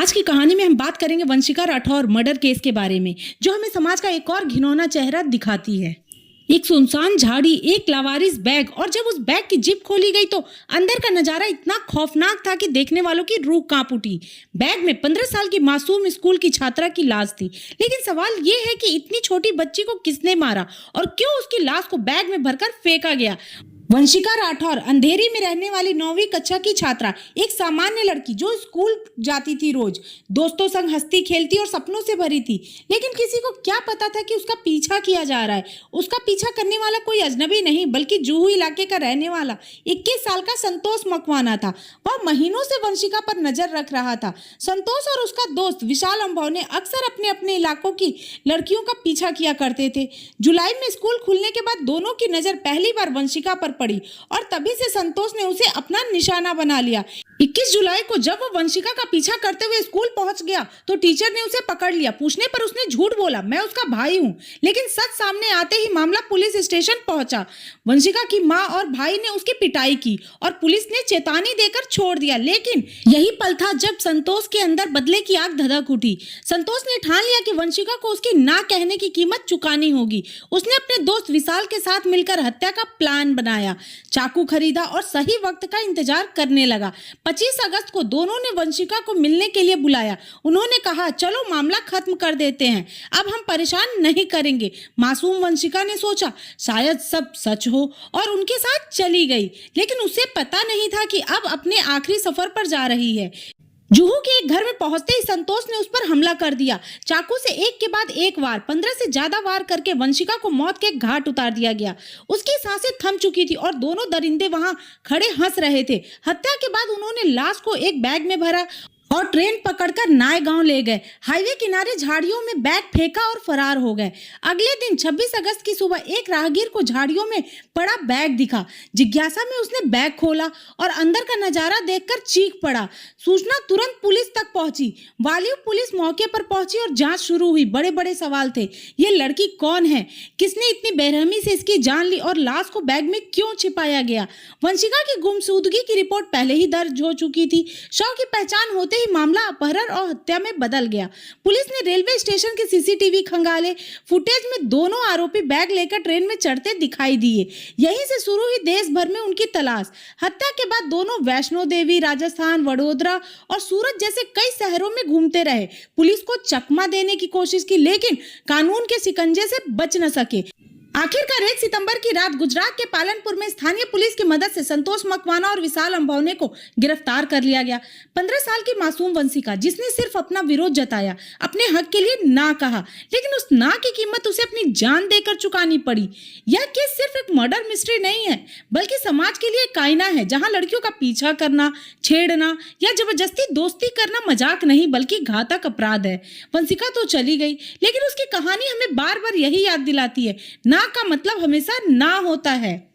आज की कहानी में हम बात करेंगे वंशिका राठौर मर्डर केस के बारे में, जो हमें समाज का एक और घिनौना चेहरा दिखाती है। एक सुनसान झाड़ी, एक लावारिस बैग, और जब उस बैग की जिप खोली गई तो अंदर का नजारा इतना खौफनाक था कि देखने वालों की रूह कांप उठी। बैग में 15 साल की मासूम स्कूल की छात्रा की लाश थी, लेकिन सवाल ये है कि इतनी छोटी बच्ची को किसने मारा और क्यों उसकी लाश को बैग में भरकर फेंका गया। वंशिका राठौर अंधेरी में रहने वाली 9वीं कक्षा की छात्रा, एक सामान्य लड़की जो स्कूल जाती थी, रोज दोस्तों संग हंसती खेलती और सपनों से भरी थी। लेकिन किसी को क्या पता था कि उसका पीछा किया जा रहा है। उसका पीछा करने वाला कोई अजनबी नहीं बल्कि जुहू इलाके का रहने वाला 21 साल का संतोष मकवाना था। वह महीनों से वंशिका पर नजर रख रहा था। संतोष और उसका दोस्त विशाल अम्भौने अक्सर अपने अपने इलाकों की लड़कियों का पीछा किया करते थे। जुलाई में स्कूल खुलने के बाद दोनों की नजर पहली बार वंशिका पर पड़ी और तभी से संतोष ने उसे अपना निशाना बना लिया। 21 जुलाई को जब वो वंशिका का पीछा करते हुए स्कूल पहुंच गया तो टीचर ने उसे पकड़ लिया। पूछने पर उसने झूठ बोला, मैं उसका भाई हूं। लेकिन सच सामने आते ही मामला पुलिस स्टेशन पहुंचा। वंशिका की मां और भाई ने उसकी पिटाई की और पुलिस ने चेतावनी देकर छोड़ दिया। लेकिन यही पल था जब संतोष के अंदर बदले की आग धधक उठी। संतोष ने ठान लिया कि वंशिका को उसकी ना कहने की कीमत चुकानी होगी। उसने अपने दोस्त विशाल के साथ मिलकर हत्या का प्लान बनाया, चाकू खरीदा और सही वक्त का इंतजार करने लगा। 25 अगस्त को दोनों ने वंशिका को मिलने के लिए बुलाया। उन्होंने कहा, चलो मामला खत्म कर देते हैं, अब हम परेशान नहीं करेंगे। मासूम वंशिका ने सोचा शायद सब सच हो और उनके साथ चली गई। लेकिन उसे पता नहीं था कि अब अपने आखिरी सफर पर जा रही है। जुहू के एक घर में पहुंचते ही संतोष ने उस पर हमला कर दिया। चाकू से एक के बाद एक वार, 15 से ज्यादा वार करके वंशिका को मौत के घाट उतार दिया गया। उसकी सांसें थम चुकी थी और दोनों दरिंदे वहां खड़े हंस रहे थे। हत्या के बाद उन्होंने लाश को एक बैग में भरा और ट्रेन पकड़कर नाय गांव ले गए। हाईवे किनारे झाड़ियों में बैग फेंका और फरार हो गए। अगले दिन 26 अगस्त की सुबह एक राहगीर को झाड़ियों में पड़ा बैग दिखा। जिज्ञासा में उसने बैग खोला और अंदर का नजारा देखकर चीख पड़ा। सूचना तुरंत पुलिस तक पहुंची। वालियो पुलिस मौके पर पहुंची और जांच शुरू हुई। बड़े बड़े सवाल थे। ये लड़की कौन है, किसने इतनी बेरहमी से इसकी जान ली और लाश को बैग में क्यों छिपाया गया। वंशिका की गुमशुदगी की रिपोर्ट पहले ही दर्ज हो चुकी थी। शव की पहचान होते ही मामला अपहरण और हत्या में बदल गया। पुलिस ने रेलवे स्टेशन के सीसीटीवी खंगाले। फुटेज में दोनों आरोपी बैग लेकर ट्रेन में चढ़ते दिखाई दिए। यहीं से शुरू हुई देश भर में उनकी तलाश। हत्या के बाद दोनों वैष्णो देवी, राजस्थान, वडोदरा और सूरत जैसे कई शहरों में घूमते रहे। पुलिस को चकमा देने की कोशिश की, लेकिन कानून के शिकंजे से बच न सके। आखिरकार 1 सितंबर की रात गुजरात के पालनपुर में स्थानीय पुलिस की मदद से संतोष मकवाना और विशाल अम्भौने को गिरफ्तार कर लिया गया। 15 साल की मासूम वंशिका, जिसने सिर्फ अपना विरोध जताया, अपने हक के लिए ना कहा, लेकिन उस ना की कीमत उसे अपनी जान देकर चुकानी पड़ी। यह केस सिर्फ एक मर्डर मिस्ट्री नहीं है, बल्कि समाज के लिए एक आईना है, जहां लड़कियों का पीछा करना, छेड़ना या जबरदस्ती दोस्ती करना मजाक नहीं बल्कि घातक अपराध है। वंशिका तो चली गई, लेकिन उसकी कहानी हमें बार बार यही याद दिलाती है, ना का मतलब हमेशा ना होता है।